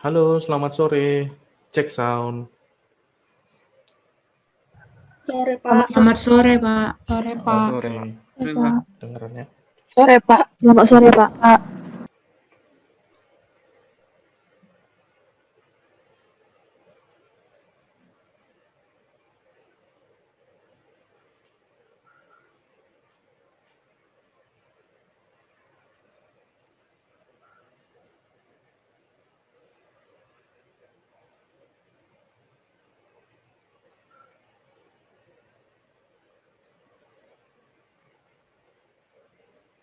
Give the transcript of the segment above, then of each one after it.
Halo, selamat sore. Cek sound. Sore, Pak. Selamat sore, Pak. Sore, Oke, Pak. dengerannya. Sore, Pak. Selamat sore, Pak.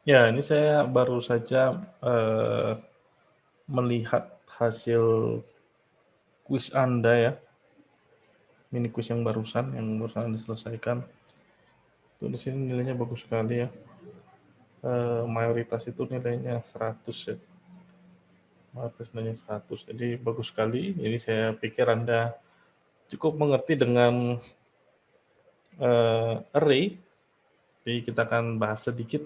Ya, ini saya baru saja melihat hasil kuis Anda ya. Mini kuis yang barusan Anda selesaikan. Itu di sini nilainya bagus sekali ya. Mayoritas itu nilainya 100 ya. Mayoritas nilainya 100. Jadi bagus sekali. Jadi saya pikir Anda cukup mengerti dengan array. Jadi kita akan bahas sedikit.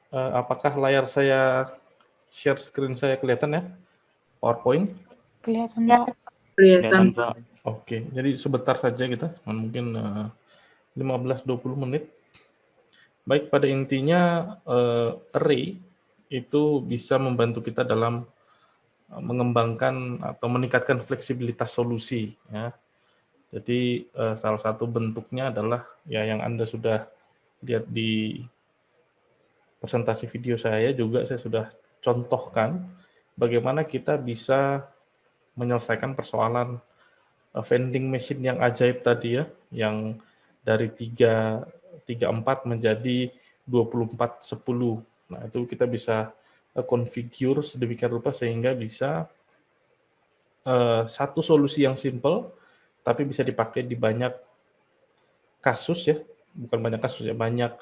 Apakah layar saya share screen saya kelihatan ya? PowerPoint? Kelihatan, Pak. Kelihatan. Oke, jadi sebentar saja kita, mungkin 15-20 menit. Baik, pada intinya array itu bisa membantu kita dalam mengembangkan atau meningkatkan fleksibilitas solusi. Ya. Jadi salah satu bentuknya adalah ya yang Anda sudah lihat di presentasi video saya juga saya sudah contohkan bagaimana kita bisa menyelesaikan persoalan vending machine yang ajaib tadi ya, yang dari 34 menjadi 24/10. Nah, itu kita bisa configure sedemikian rupa sehingga bisa satu solusi yang simple tapi bisa dipakai di banyak kasus ya, bukan banyak kasus ya, banyak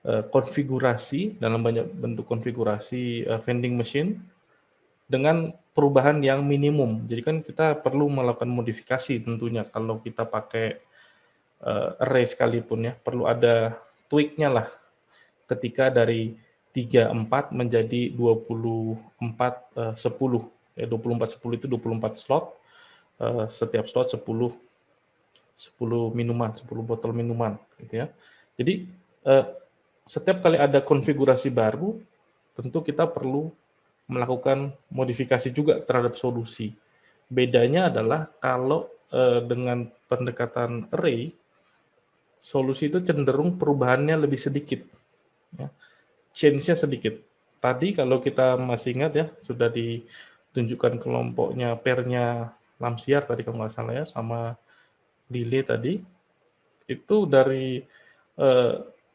konfigurasi dalam banyak bentuk konfigurasi vending machine dengan perubahan yang minimum. Jadi kan kita perlu melakukan modifikasi tentunya kalau kita pakai array sekalipun ya, perlu ada tweak-nya lah ketika dari 34 menjadi 24/10. Ya, 24/10 itu 24 slot, setiap slot 10 minuman, 10 botol minuman gitu ya. Jadi setiap kali ada konfigurasi baru, tentu kita perlu melakukan modifikasi juga terhadap solusi. Bedanya adalah kalau dengan pendekatan array, solusi itu cenderung perubahannya lebih sedikit. Ya. Change-nya sedikit. Tadi kalau kita masih ingat ya, sudah ditunjukkan kelompoknya pairnya Lamsiar tadi kalau nggak salah ya, sama Lile tadi, itu dari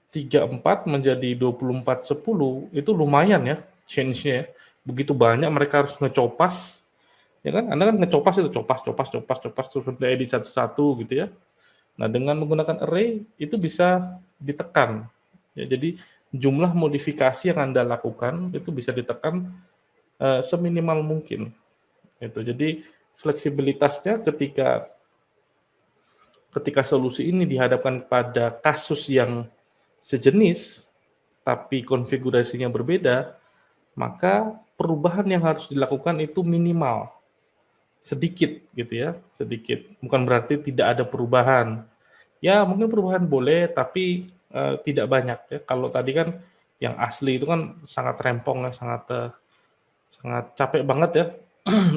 34 menjadi 24/10 itu lumayan ya change-nya ya. Begitu banyak mereka harus ngecopas, ya kan? Anda kan ngecopas itu copas terus edit satu-satu gitu ya. Nah, dengan menggunakan array itu bisa ditekan. Ya, jadi jumlah modifikasi yang Anda lakukan itu bisa ditekan seminimal mungkin. Itu. Jadi fleksibilitasnya ketika solusi ini dihadapkan pada kasus yang sejenis tapi konfigurasinya berbeda, maka perubahan yang harus dilakukan itu minimal. Sedikit gitu ya, sedikit. Bukan berarti tidak ada perubahan. Ya, mungkin perubahan boleh tapi tidak banyak ya. Kalau tadi kan yang asli itu kan sangat rempong ya, sangat capek banget ya.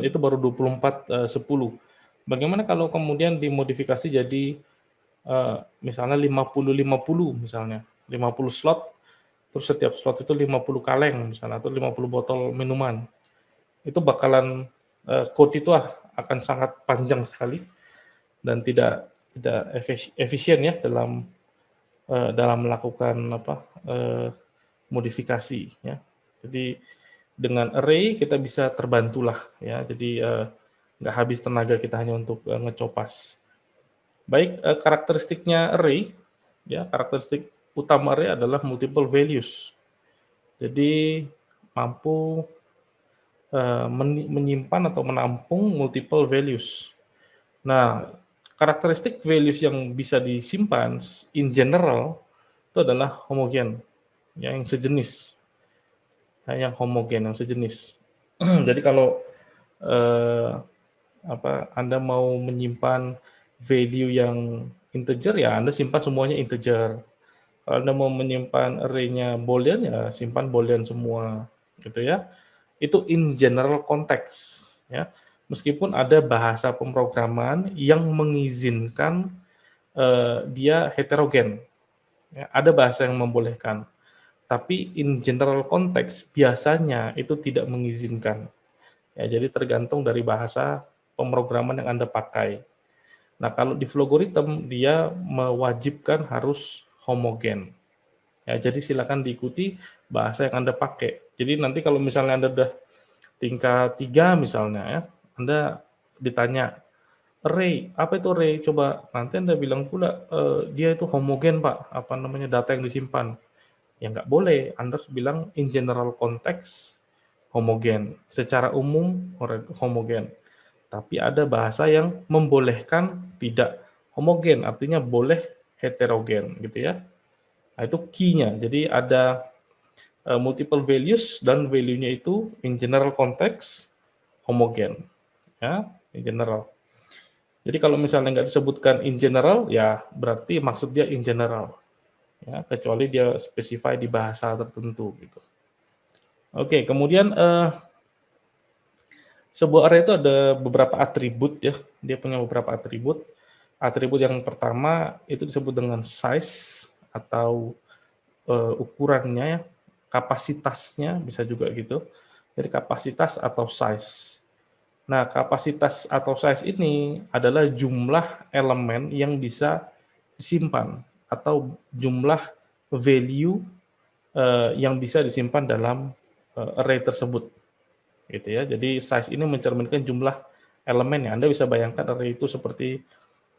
Itu baru 24/10. Bagaimana kalau kemudian dimodifikasi jadi misalnya 50/50 misalnya, 50 slot, terus setiap slot itu 50 kaleng misalnya, atau 50 botol minuman. Itu bakalan code itu akan sangat panjang sekali dan tidak efisien ya dalam melakukan modifikasi ya. Jadi dengan array kita bisa terbantulah ya. Jadi nggak habis tenaga kita hanya untuk ngecopas. Baik, karakteristiknya array, ya karakteristik utama array adalah multiple values. Jadi mampu menyimpan atau menampung multiple values. Nah, karakteristik values yang bisa disimpan in general itu adalah homogen, yang sejenis, yang homogen, yang sejenis. Jadi kalau eh, Anda mau menyimpan value yang integer, ya Anda simpan semuanya integer. Kalau Anda mau menyimpan array-nya boolean, ya simpan boolean semua, gitu ya. Itu in general context, ya. Meskipun ada bahasa pemrograman yang mengizinkan dia heterogen, ya. Ada bahasa yang membolehkan, tapi in general context biasanya itu tidak mengizinkan. Ya, jadi tergantung dari bahasa pemrograman yang Anda pakai. Nah, kalau di Flowgorithm dia mewajibkan harus homogen. Ya, jadi silakan diikuti bahasa yang Anda pakai. Jadi nanti kalau misalnya Anda udah tingkat 3 misalnya ya, Anda ditanya, array, apa itu array? Coba nanti Anda bilang pula, dia itu homogen Pak, data yang disimpan. Ya nggak boleh, Anda harus bilang in general context, homogen. Secara umum, homogen. Tapi ada bahasa yang membolehkan tidak homogen, artinya boleh heterogen, gitu ya. Nah, itu key-nya. Jadi ada multiple values dan value-nya itu in general context homogen, ya, in general. Jadi kalau misalnya nggak disebutkan in general, ya berarti maksud dia in general, ya, kecuali dia specify di bahasa tertentu gitu. Oke, kemudian sebuah array itu ada beberapa atribut ya, dia punya beberapa atribut. Atribut yang pertama itu disebut dengan size atau ukurannya ya, kapasitasnya bisa juga gitu. Jadi kapasitas atau size. Nah, kapasitas atau size ini adalah jumlah elemen yang bisa disimpan atau jumlah value yang bisa disimpan dalam array tersebut. Gitu ya. Jadi size ini mencerminkan jumlah elemen ya. Anda bisa bayangkan array itu seperti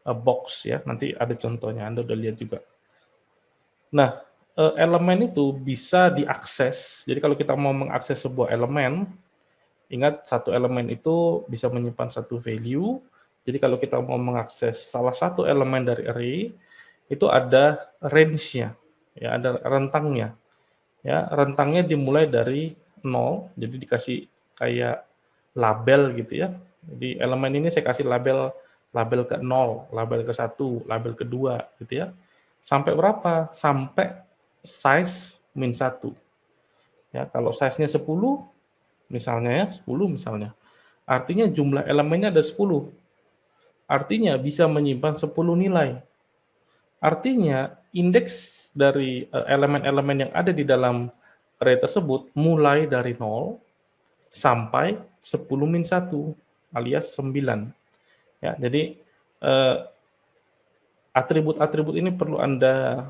box ya. Nanti ada contohnya, Anda udah lihat juga. Nah, elemen itu bisa diakses. Jadi kalau kita mau mengakses sebuah elemen, ingat satu elemen itu bisa menyimpan satu value. Jadi kalau kita mau mengakses salah satu elemen dari array, itu ada range-nya, ya, ada rentangnya. Ya, rentangnya dimulai dari 0, jadi dikasih kayak label gitu ya. Jadi elemen ini saya kasih label ke 0, label ke 1, label ke 2 gitu ya. Sampai berapa? Sampai size min 1. Ya, kalau size-nya 10 misalnya ya, 10 misalnya. Artinya jumlah elemennya ada 10. Artinya bisa menyimpan 10 nilai. Artinya indeks dari elemen-elemen yang ada di dalam array tersebut mulai dari 0 sampai 10 min 1 alias 9. Ya, jadi atribut-atribut ini perlu Anda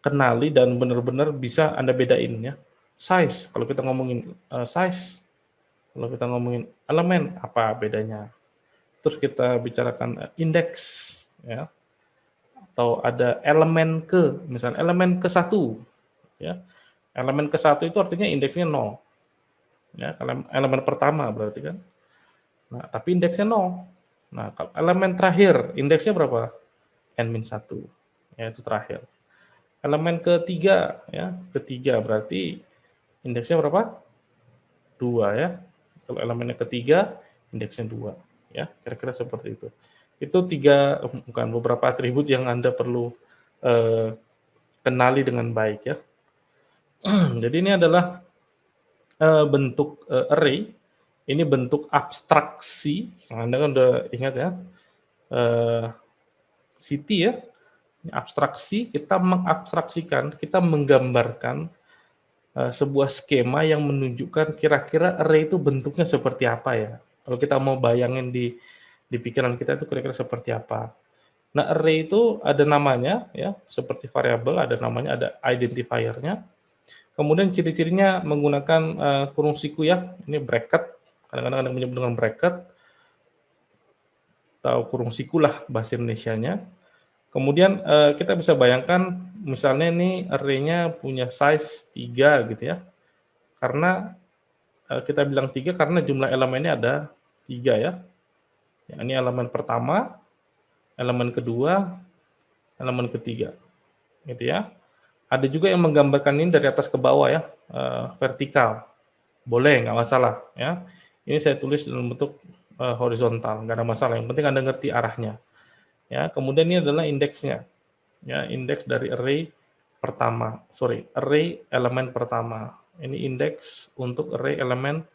kenali dan benar-benar bisa Anda bedain ya. Size, kalau kita ngomongin size, kalau kita ngomongin elemen, apa bedanya? Terus kita bicarakan indeks, ya, atau ada elemen ke, misalnya elemen ke 1, ya. Elemen ke 1 itu artinya indeksnya 0. Ya, elemen pertama berarti kan. Nah, tapi indeksnya 0. Nah, kalau elemen terakhir, indeksnya berapa? N-1. Ya, itu terakhir. Elemen ketiga, ya, ketiga berarti indeksnya berapa? 2 ya. Kalau elemennya ketiga, indeksnya 2. Ya, kira-kira seperti itu. Itu beberapa atribut yang Anda perlu kenali dengan baik ya. Jadi ini adalah bentuk array, ini bentuk abstraksi. Anda kan udah ingat ya, Siti ya, ini abstraksi, kita mengabstraksikan, kita menggambarkan sebuah skema yang menunjukkan kira-kira array itu bentuknya seperti apa ya. Kalau kita mau bayangin di pikiran kita itu kira-kira seperti apa. Nah, array itu ada namanya ya, seperti variabel ada namanya, ada identifier-nya. Kemudian ciri-cirinya menggunakan kurung siku ya, ini bracket, kadang-kadang ada menyebut dengan bracket atau kurung siku lah bahasa Indonesianya. Kemudian kita bisa bayangkan misalnya ini array-nya punya size 3 gitu ya. Karena kita bilang 3 karena jumlah elemennya ada 3 ya. Ya, ini elemen pertama, elemen kedua, elemen ketiga. Gitu ya. Ada juga yang menggambarkan ini dari atas ke bawah ya, vertikal. Boleh, nggak masalah ya. Ini saya tulis dalam bentuk horizontal, nggak ada masalah. Yang penting Anda ngerti arahnya. Ya, kemudian ini adalah indeksnya. Ya, indeks dari array elemen pertama. Ini indeks untuk array elemen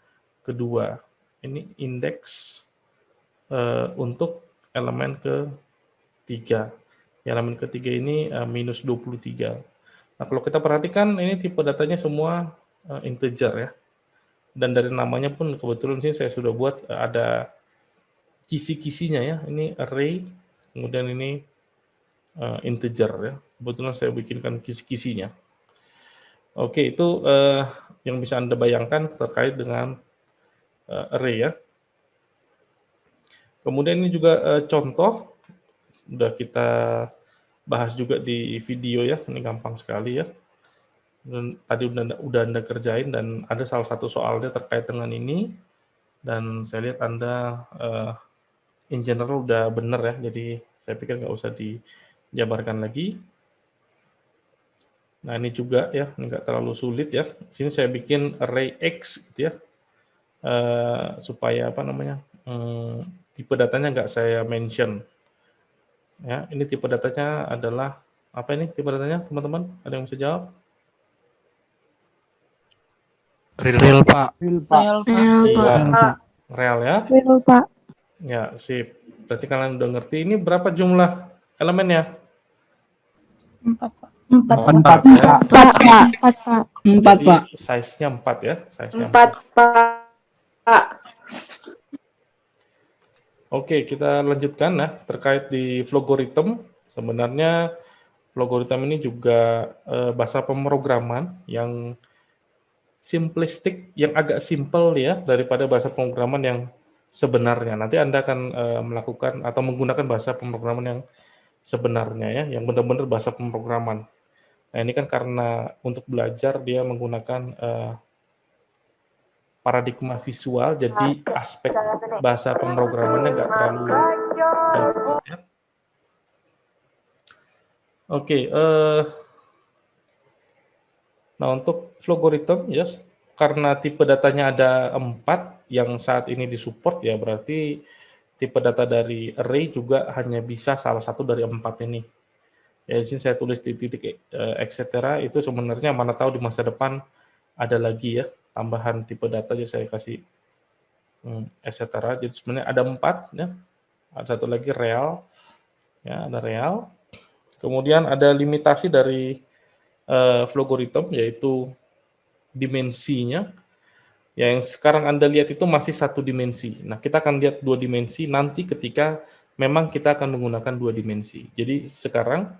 kedua. Ini indeks untuk elemen ketiga. Elemen ketiga ini minus 23. Nah, kalau kita perhatikan ini tipe datanya semua integer ya. Dan dari namanya pun kebetulan sini saya sudah buat ada kisi-kisinya ya. Ini array, kemudian ini integer ya. Kebetulan saya bikinkan kisi-kisinya. Oke, itu yang bisa Anda bayangkan terkait dengan array ya. Kemudian ini juga contoh, udah kita bahas juga di video ya, ini gampang sekali ya. Dan tadi udah Anda kerjain dan ada salah satu soalnya terkait dengan ini, dan saya lihat Anda in general udah benar ya, jadi saya pikir nggak usah dijabarkan lagi. Nah ini juga ya, ini nggak terlalu sulit ya. Sini saya bikin array X gitu ya, supaya apa namanya, tipe datanya nggak saya mention. Ya, ini tipe datanya adalah apa ini tipe datanya teman-teman? Ada yang bisa jawab? Real, Pak. Real, Pak. Iya, real ya. Real, Pak. Ya, sip. Berarti kalian udah ngerti. Ini berapa jumlah elemennya? 4, Pak. 4, ya. Pak. 4, Jadi, Pak. size-nya 4 ya. Size-nya 4, Pak. Oke, kita lanjutkan ya terkait di Flogorithm. Sebenarnya Flogorithm ini juga bahasa pemrograman yang simplistik, yang agak simpel ya daripada bahasa pemrograman yang sebenarnya. Nanti Anda akan melakukan atau menggunakan bahasa pemrograman yang sebenarnya ya, yang benar-benar bahasa pemrograman. Nah, ini kan karena untuk belajar dia menggunakan paradigma visual, jadi aspek bahasa pemrogramannya nggak terlalu ya. Oke, nah untuk Flogorithm, yes, karena tipe datanya ada 4 yang saat ini disupport ya, berarti tipe data dari array juga hanya bisa salah satu dari 4 ini. Ya, di sini saya tulis di titik etc. Itu sebenarnya mana tahu di masa depan ada lagi ya tambahan tipe data, jadi saya kasih etc. Jadi sebenarnya ada 4 ya. Ada satu lagi real, ya ada real. Kemudian ada limitasi dari Flogorithm yaitu dimensinya. Ya, yang sekarang Anda lihat itu masih 1 dimensi. Nah, kita akan lihat 2 dimensi nanti ketika memang kita akan menggunakan 2 dimensi. Jadi sekarang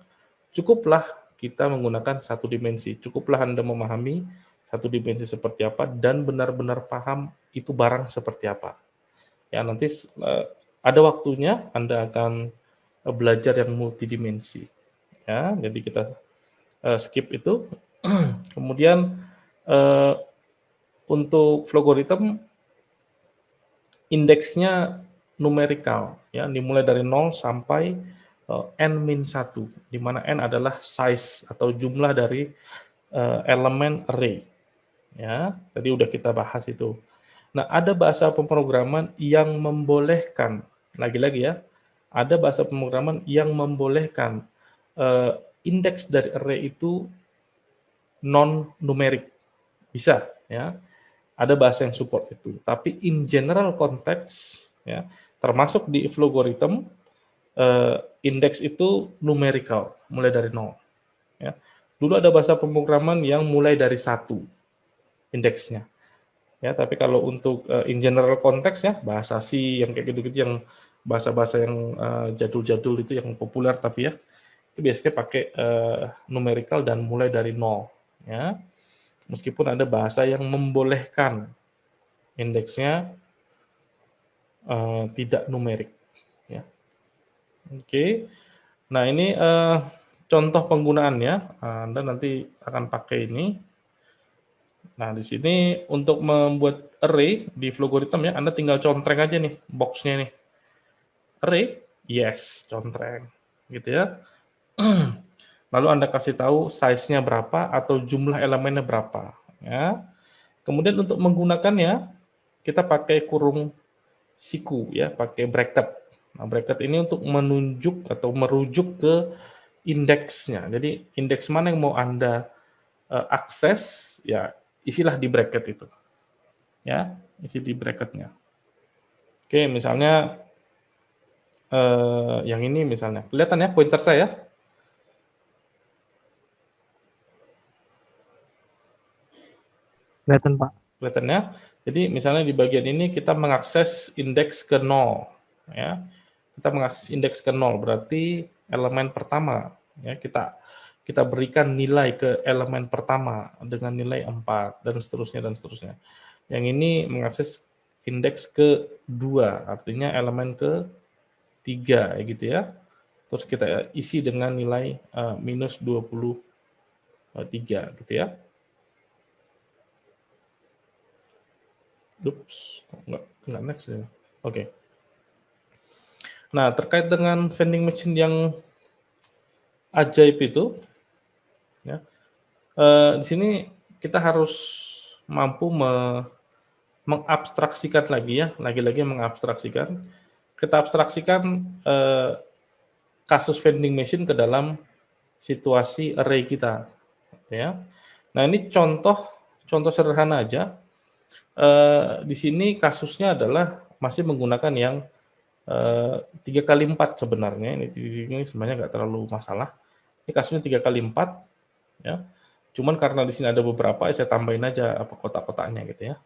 cukuplah kita menggunakan 1 dimensi. Cukuplah Anda memahami 1 dimensi seperti apa dan benar-benar paham itu barang seperti apa. Ya, nanti ada waktunya Anda akan belajar yang multidimensi. Ya, jadi kita skip itu. Kemudian untuk Flogorithm indeksnya numerikal ya, dimulai dari 0 sampai n-1, di mana n adalah size atau jumlah dari elemen array. Ya, tadi udah kita bahas itu. Nah, ada bahasa pemrograman yang membolehkan, lagi-lagi ya, ada bahasa pemrograman yang membolehkan indeks dari array itu non-numerik. Bisa, ya. Ada bahasa yang support itu. Tapi in general konteks, ya, termasuk di Flogorithm, indeks itu numerical, mulai dari 0. Ya. Dulu ada bahasa pemrograman yang mulai dari 1 indeksnya. Ya, tapi kalau untuk in general konteks ya, bahasa C yang kayak gitu-gitu, yang bahasa-bahasa yang jadul-jadul itu yang populer tapi ya, itu biasanya pakai numerical dan mulai dari 0. Ya. Meskipun ada bahasa yang membolehkan indeksnya tidak numerik. Ya. Oke, nah ini contoh penggunaannya. Anda nanti akan pakai ini. Nah di sini untuk membuat array di Flogorithm ya, Anda tinggal contreng aja nih boxnya nih. Array, yes, contreng, gitu ya. Lalu Anda kasih tahu size-nya berapa atau jumlah elemennya berapa. Ya. Kemudian untuk menggunakannya, kita pakai kurung siku ya, pakai bracket. Nah, bracket ini untuk menunjuk atau merujuk ke indeksnya. Jadi indeks mana yang mau Anda akses, ya isilah di bracket itu. Ya, isi di bracketnya. Oke, misalnya yang ini misalnya. Kelihatan ya pointer saya? Kelihatan, Pak. Kelihatan ya? Jadi misalnya di bagian ini kita mengakses indeks ke 0 ya. Kita mengakses indeks ke 0 berarti elemen pertama ya, kita berikan nilai ke elemen pertama dengan nilai 4 dan seterusnya dan seterusnya. Yang ini mengakses indeks ke 2 artinya elemen ke 3 gitu ya. Terus kita isi dengan nilai minus 23 gitu ya. Ups, enggak next ya. Oke. Nah, terkait dengan vending machine yang ajaib itu, ya, di sini kita harus mampu mengabstraksikan lagi ya, lagi-lagi mengabstraksikan. Kita abstraksikan kasus vending machine ke dalam situasi array kita, ya. Nah, ini contoh sederhana aja. Di sini kasusnya adalah masih menggunakan yang 3x4 sebenarnya. Ini sebenarnya nggak terlalu masalah. Ini kasusnya 3x4, ya. Cuman karena di sini ada beberapa, saya tambahin aja apa kotak-kotaknya gitu ya.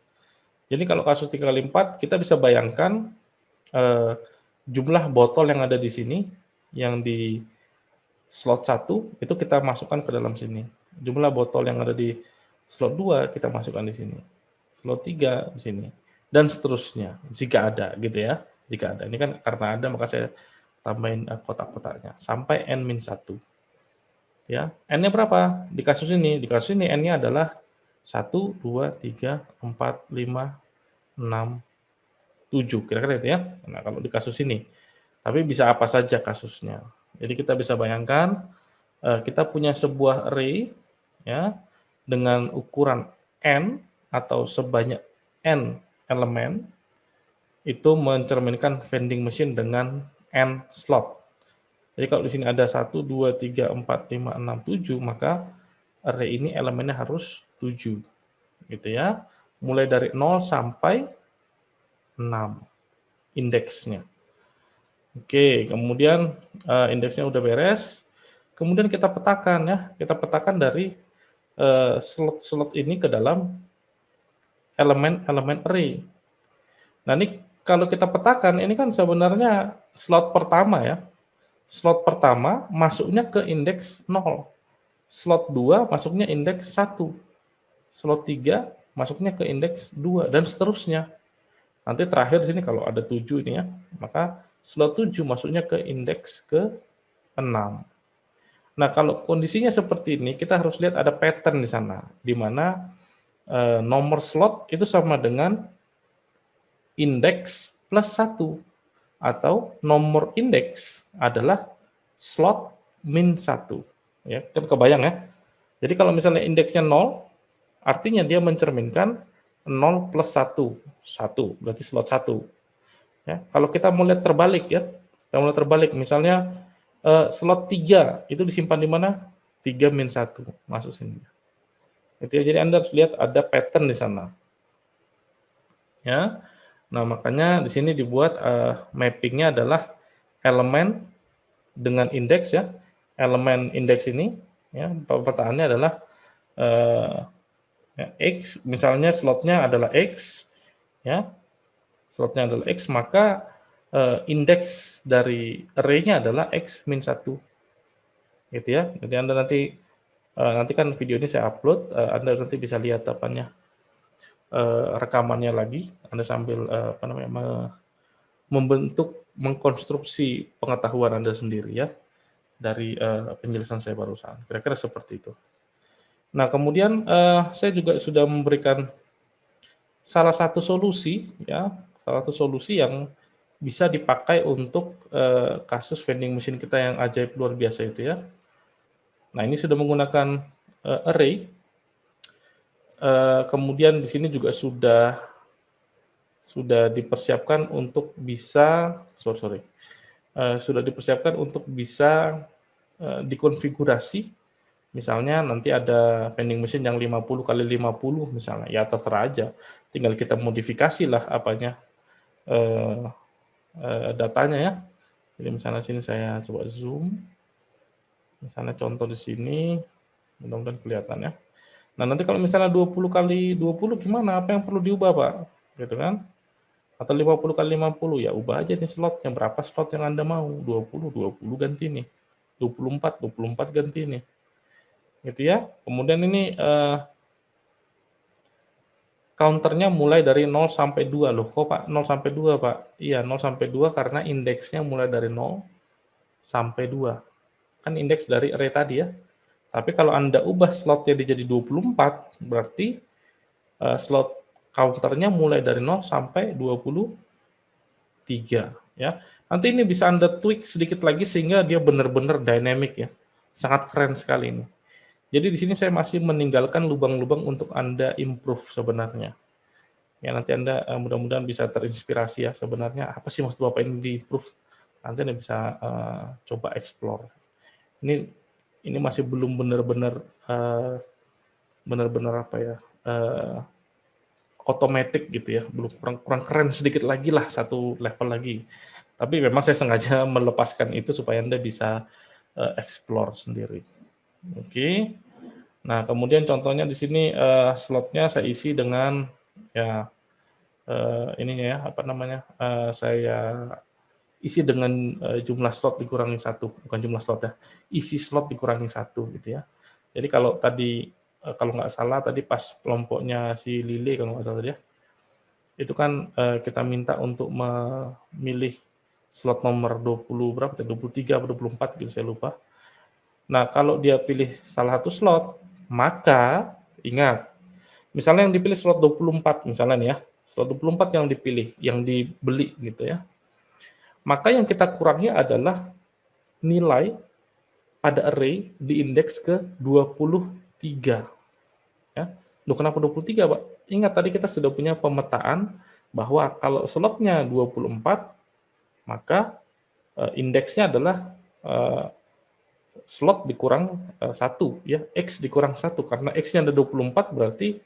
Jadi kalau kasus 3x4, kita bisa bayangkan jumlah botol yang ada di sini, yang di slot 1, itu kita masukkan ke dalam sini. Jumlah botol yang ada di slot 2, kita masukkan di sini. Slot 3 di sini. Dan seterusnya, jika ada gitu ya. Jika ada. Ini kan karena ada, maka saya tambahin kotak-kotaknya. Sampai N-1. Ya, N-nya berapa? Di kasus ini N-nya adalah 1, 2, 3, 4, 5, 6, 7. Kira-kira itu ya. Nah, kalau di kasus ini. Tapi bisa apa saja kasusnya. Jadi kita bisa bayangkan, kita punya sebuah array, ya, dengan ukuran N, atau sebanyak N elemen, itu mencerminkan vending machine dengan N slot. Jadi kalau di sini ada 1, 2, 3, 4, 5, 6, 7, maka array ini elemennya harus 7. Gitu ya. Mulai dari 0 sampai 6 indeksnya. Oke, kemudian indeksnya udah beres. Kemudian kita petakan ya, kita petakan dari slot-slot ini ke dalam elemen-elemen array. Nah, ini kalau kita petakan, ini kan sebenarnya slot pertama ya. Slot pertama masuknya ke indeks 0. Slot 2 masuknya indeks 1. Slot 3 masuknya ke indeks 2 dan seterusnya. Nanti terakhir di sini kalau ada 7 ini ya, maka slot 7 masuknya ke indeks ke 6. Nah, kalau kondisinya seperti ini, kita harus lihat ada pattern di sana, di mana nomor slot itu sama dengan indeks plus 1, atau nomor indeks adalah slot min 1. Ya, kan kebayang ya. Jadi kalau misalnya indeksnya 0, artinya dia mencerminkan 0 plus 1. 1, berarti slot 1. Ya, kalau kita mau lihat terbalik ya, kita mau lihat terbalik, misalnya slot 3 itu disimpan di mana? 3 min 1, masuk sini. Itu ya, jadi Anda harus lihat ada pattern di sana. Ya. Nah, makanya di sini dibuat mappingnya adalah elemen dengan indeks ya. Elemen indeks ini ya, pemetaannya adalah ya, X, misalnya slotnya adalah X ya. Slotnya adalah X, maka indeks dari array-nya adalah X min 1. Gitu ya. Jadi Anda nanti kan video ini saya upload, Anda nanti bisa lihat apanya rekamannya lagi, Anda sambil membentuk, mengkonstruksi pengetahuan Anda sendiri ya dari penjelasan saya barusan. Kira-kira seperti itu. Nah, kemudian saya juga sudah memberikan salah satu solusi ya, salah satu solusi yang bisa dipakai untuk kasus vending machine kita yang ajaib luar biasa itu ya. Nah, ini sudah menggunakan array. Kemudian di sini juga sudah sudah dipersiapkan untuk bisa sudah dipersiapkan untuk bisa dikonfigurasi. Misalnya nanti ada vending machine yang 50 kali 50 misalnya, ya terserah aja. Tinggal kita modifikasi lah apanya datanya ya. Jadi misalnya sini saya coba zoom. Misalnya contoh di sini, mudah-mudahan kelihatan ya. Nah, nanti kalau misalnya 20 kali 20 gimana? Apa yang perlu diubah, Pak? Gitu kan? Atau 50 kali 50, ya ubah aja nih slotnya. Berapa slot yang Anda mau? 20, 20 ganti nih. 24, 24 ganti nih. Gitu ya. Kemudian ini counternya mulai dari 0 sampai 2 loh. Kok Pak 0 sampai 2, Pak? Iya, 0 sampai 2 karena indeksnya mulai dari 0 sampai 2. Kan indeks dari array tadi ya. Tapi kalau Anda ubah slotnya jadi 24, berarti slot counternya mulai dari 0 sampai 23 ya. Nanti ini bisa Anda tweak sedikit lagi sehingga dia benar-benar dynamic ya. Sangat keren sekali ini. Jadi di sini saya masih meninggalkan lubang-lubang untuk Anda improve sebenarnya. Ya nanti Anda mudah-mudahan bisa terinspirasi ya sebenarnya apa sih maksud Bapak ini di improve. Nanti Anda bisa coba explore. Ini masih belum benar-benar apa ya? Otomatis gitu ya, belum kurang keren sedikit lagi lah, satu level lagi. Tapi memang saya sengaja melepaskan itu supaya Anda bisa explore sendiri. Oke. Nah, kemudian contohnya di sini slotnya saya isi dengan ya ininya ya, apa namanya? Saya isi dengan jumlah slot dikurangi 1, bukan jumlah slot ya. Isi slot dikurangi 1 gitu ya. Jadi kalau tadi kalau nggak salah tadi pas kelompoknya si Lile kalau nggak salah ya, itu kan kita minta untuk memilih slot nomor 20 berapa, 23 atau 24 gitu saya lupa. Nah kalau dia pilih salah satu slot, maka ingat, misalnya yang dipilih slot 24 misalnya nih ya, slot 24 yang dipilih, yang dibeli gitu ya, maka yang kita kurangi adalah nilai pada array di indeks ke 23. Ya. Loh, kenapa 23, Pak? Ingat tadi kita sudah punya pemetaan bahwa kalau slotnya 24, maka indeksnya adalah slot dikurang 1, ya, X dikurang 1. Karena X-nya ada 24, berarti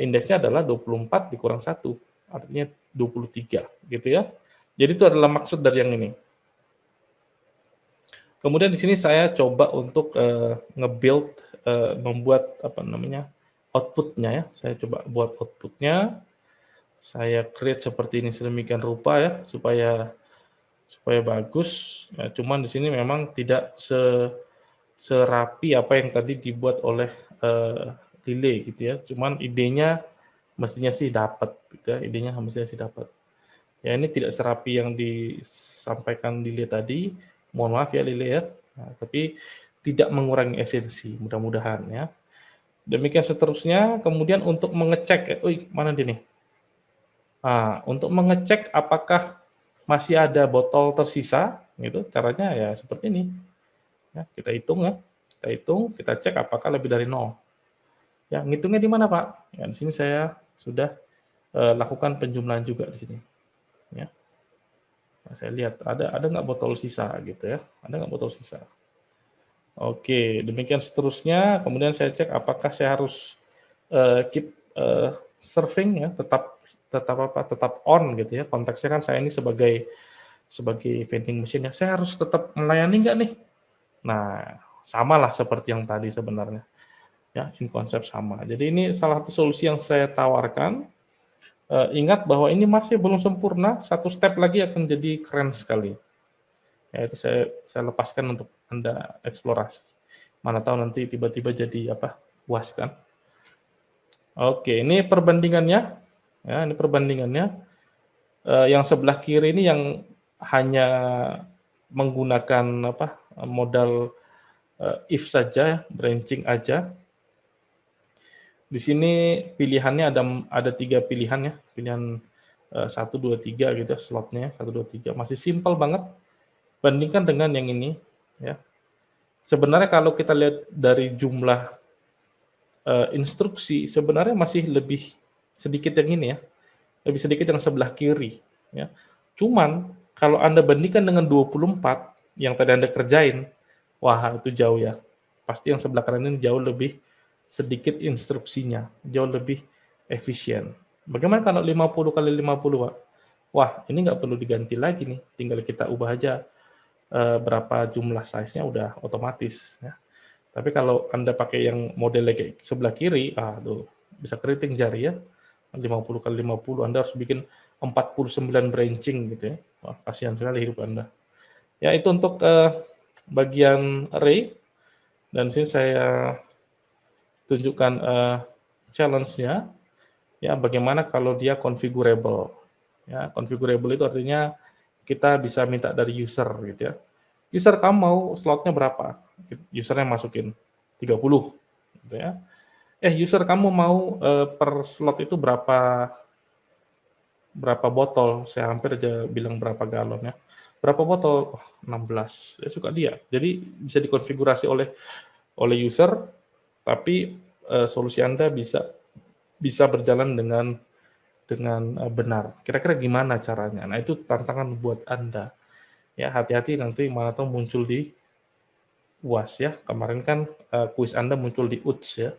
indeksnya adalah 24 dikurang 1, artinya 23, gitu ya. Jadi itu adalah maksud dari yang ini. Kemudian di sini saya coba untuk nge-build, membuat apa namanya outputnya ya. Saya coba buat outputnya. Saya create seperti ini sedemikian rupa ya supaya bagus. Ya, cuman di sini memang tidak serapi apa yang tadi dibuat oleh Lile gitu ya. Cuman idenya mestinya sih dapat gitu ya. Idenya mestinya sih dapat. Ya ini tidak serapi yang disampaikan Lile tadi. Mohon maaf ya Lile ya. Nah, tapi tidak mengurangi esensi, mudah-mudahan ya. Demikian seterusnya. Kemudian untuk mengecek, mana dia nih? Nah, untuk mengecek apakah masih ada botol tersisa, gitu. Caranya ya seperti ini. Ya, kita hitung ya, kita cek apakah lebih dari 0. Ya, ngitungnya di mana Pak? Ya, di sini saya sudah lakukan penjumlahan juga di sini. Ya. Nah, saya lihat ada nggak botol sisa gitu ya, ada nggak botol sisa. Oke, demikian seterusnya. Kemudian saya cek apakah saya harus keep serving ya, tetap on gitu ya. Konteksnya kan saya ini sebagai vending machine ya, saya harus tetap melayani nggak nih? Nah, samalah seperti yang tadi sebenarnya. Ya, in konsep sama. Jadi ini salah satu solusi yang saya tawarkan. Ingat bahwa ini masih belum sempurna, satu step lagi akan jadi keren sekali. Ya, itu saya lepaskan untuk Anda eksplorasi. Mana tahu nanti tiba-tiba jadi apa? Puas kan? Oke, ini perbandingannya. Ya, ini perbandingannya. Yang sebelah kiri ini yang hanya menggunakan apa? Modal if saja, branching aja. Di sini pilihannya ada 3 pilihan ya, pilihan 1, 2, 3 gitu slotnya, 1, 2, 3. Masih simpel banget, bandingkan dengan yang ini. Ya. Sebenarnya kalau kita lihat dari jumlah instruksi, sebenarnya masih lebih sedikit yang ini ya. lebih sedikit yang sebelah kiri, ya. Cuman kalau Anda bandingkan dengan 24 yang tadi Anda kerjain, wah itu jauh ya. Pasti yang sebelah kanan ini jauh lebih sedikit instruksinya, jauh lebih efisien. Bagaimana kalau 50 kali 50, Pak? Wah, ini nggak perlu diganti lagi nih, tinggal kita ubah aja berapa jumlah size-nya udah otomatis, ya. Tapi kalau Anda pakai yang modelnya kayak sebelah kiri, tuh bisa keriting jari ya. 50 kali 50, Anda harus bikin 49 branching gitu ya. Wah, kasihan sekali hidup Anda. Ya, itu untuk bagian array. Dan sini saya tunjukkan challenge-nya. Ya, bagaimana kalau dia configurable. Ya, configurable itu artinya kita bisa minta dari user gitu ya. User kamu mau slotnya berapa? Usernya masukin 30 gitu ya. User kamu mau per slot itu berapa botol? Saya hampir aja bilang berapa galon ya. Berapa botol? 16. Ya suka dia. Jadi bisa dikonfigurasi oleh user, tapi solusi Anda bisa berjalan dengan benar. Kira-kira gimana caranya? Nah, itu tantangan buat Anda. Ya, hati-hati nanti mana tahu muncul di UAS ya. Kemarin kan kuis Anda muncul di UTS ya.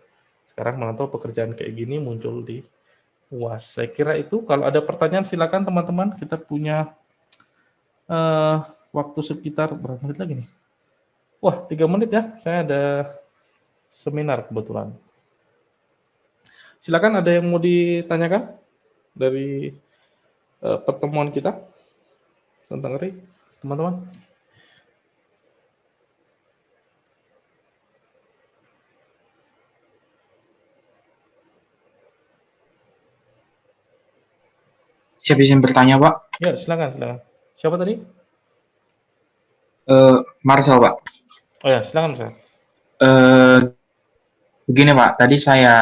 Sekarang mana tahu pekerjaan kayak gini muncul di UAS. Saya kira itu. Kalau ada pertanyaan silakan teman-teman. Kita punya waktu sekitar berapa menit lagi nih? Wah, 3 menit ya. Saya ada seminar kebetulan. Silakan, ada yang mau ditanyakan dari pertemuan kita tentang array, teman-teman? Siapa yang bertanya, Pak? Ya, silakan. Siapa tadi? Marcel, Pak. Oh ya, silakan, Marcel. Begini, Pak. Tadi saya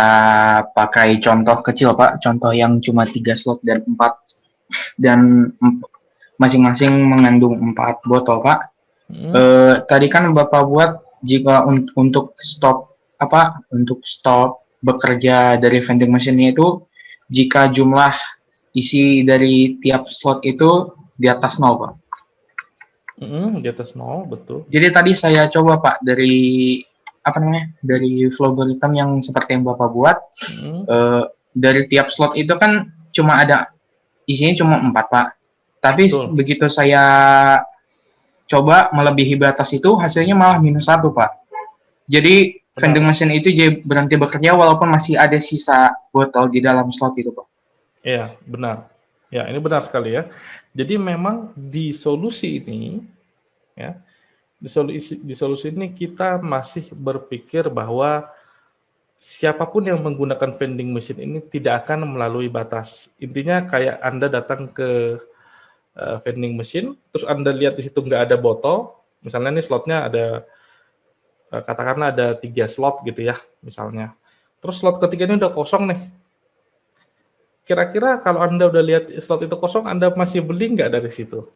pakai contoh kecil, Pak. Contoh yang cuma 3 slot dan 4. Dan masing-masing mengandung 4 botol, Pak. Tadi kan Bapak buat jika untuk stop bekerja dari vending machine itu jika jumlah isi dari tiap slot itu di atas 0, Pak. Di atas 0, betul. Jadi tadi saya coba, Pak, dari flogorithm yang seperti yang Bapak buat, dari tiap slot itu kan cuma ada isinya cuma 4, Pak. Tapi begitu saya coba melebihi batas itu, hasilnya malah -1, Pak. Jadi vending machine itu berhenti bekerja walaupun masih ada sisa botol di dalam slot itu, Pak. Iya, benar. Ya, ini benar sekali ya. Jadi memang di solusi ini, ya, di solusi ini kita masih berpikir bahwa siapapun yang menggunakan vending machine ini tidak akan melalui batas. Intinya kayak Anda datang ke vending machine, terus Anda lihat di situ nggak ada botol, misalnya ini slotnya ada, katakanlah ada 3 slot gitu ya, misalnya. Terus slot ketiga ini udah kosong nih. Kira-kira kalau Anda udah lihat slot itu kosong, Anda masih beli nggak dari situ?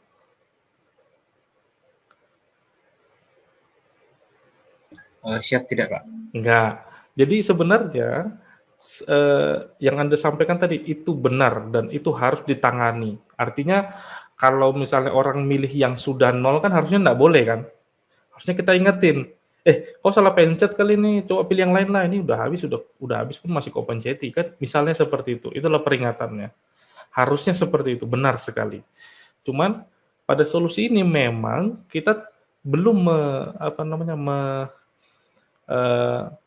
Siap tidak, Pak? Enggak. Jadi sebenarnya yang Anda sampaikan tadi itu benar dan itu harus ditangani. Artinya kalau misalnya orang milih yang sudah 0 kan harusnya nggak boleh kan? Harusnya kita ingetin, kok salah pencet kali ini, coba pilih yang lain lah, ini udah habis pun masih kok penceti kan, misalnya seperti itu. Itulah peringatannya. Harusnya seperti itu, benar sekali. Cuman pada solusi ini memang kita belum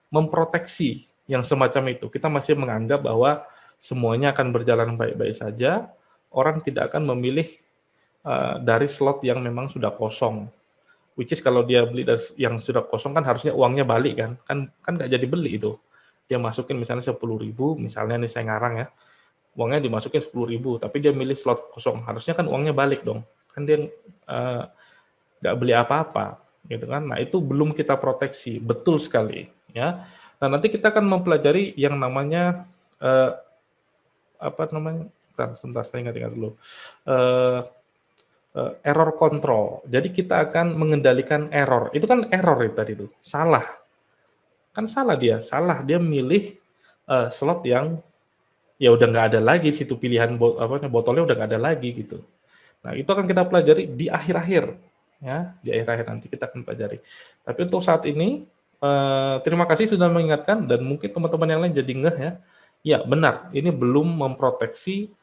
memproteksi yang semacam itu. Kita masih menganggap bahwa semuanya akan berjalan baik-baik saja, orang tidak akan memilih dari slot yang memang sudah kosong. Which is kalau dia beli dari yang sudah kosong kan harusnya uangnya balik kan nggak jadi beli itu. Dia masukin misalnya 10.000, misalnya nih saya ngarang ya, uangnya dimasukin 10.000, tapi dia milih slot kosong, harusnya kan uangnya balik dong. Kan dia nggak beli apa-apa, gitu kan. Nah itu belum kita proteksi, betul sekali ya. Nah nanti kita akan mempelajari yang namanya sebentar saya ingat dulu. Error control. Jadi kita akan mengendalikan error. Itu kan error itu tadi itu. Salah. Kan salah dia milih slot yang ya udah nggak ada lagi situ pilihan botolnya udah nggak ada lagi gitu. Nah, itu akan kita pelajari di akhir-akhir, ya, di akhir-akhir nanti kita akan pelajari. Tapi untuk saat ini, terima kasih sudah mengingatkan, dan mungkin teman-teman yang lain jadi ngeh ya. Ya, benar, ini belum memproteksi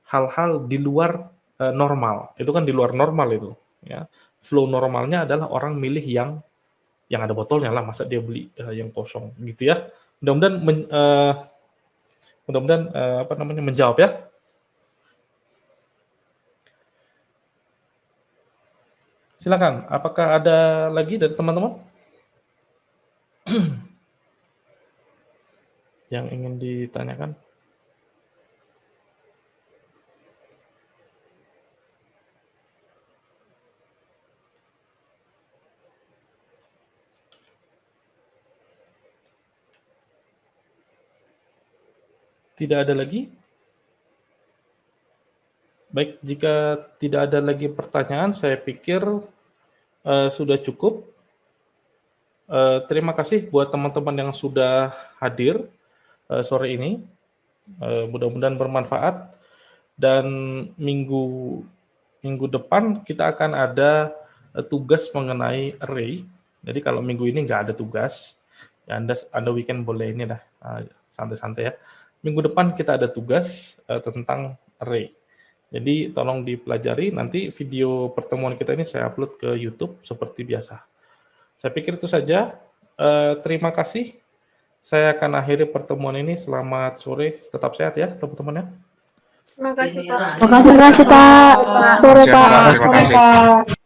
hal-hal di luar normal. Itu kan di luar normal itu, ya. Flow normalnya adalah orang milih yang ada botolnya lah, masa dia beli yang kosong gitu ya. Mudah-mudahan menjawab ya. Silakan, apakah ada lagi dari teman-teman yang ingin ditanyakan? Tidak ada lagi? Baik, jika tidak ada lagi pertanyaan, saya pikir sudah cukup. Terima kasih buat teman-teman yang sudah hadir sore ini. Mudah-mudahan bermanfaat. Dan minggu depan kita akan ada tugas mengenai array. Jadi kalau minggu ini nggak ada tugas, ya Anda weekend boleh ini dah santai-santai ya. Minggu depan kita ada tugas tentang array. Jadi tolong dipelajari, nanti video pertemuan kita ini saya upload ke YouTube seperti biasa. Saya pikir itu saja. Terima kasih. Saya akan akhiri pertemuan ini. Selamat sore, tetap sehat ya teman-teman ya. Terima kasih, Pak. Makasih Pak. Sore Pak. Terima kasih.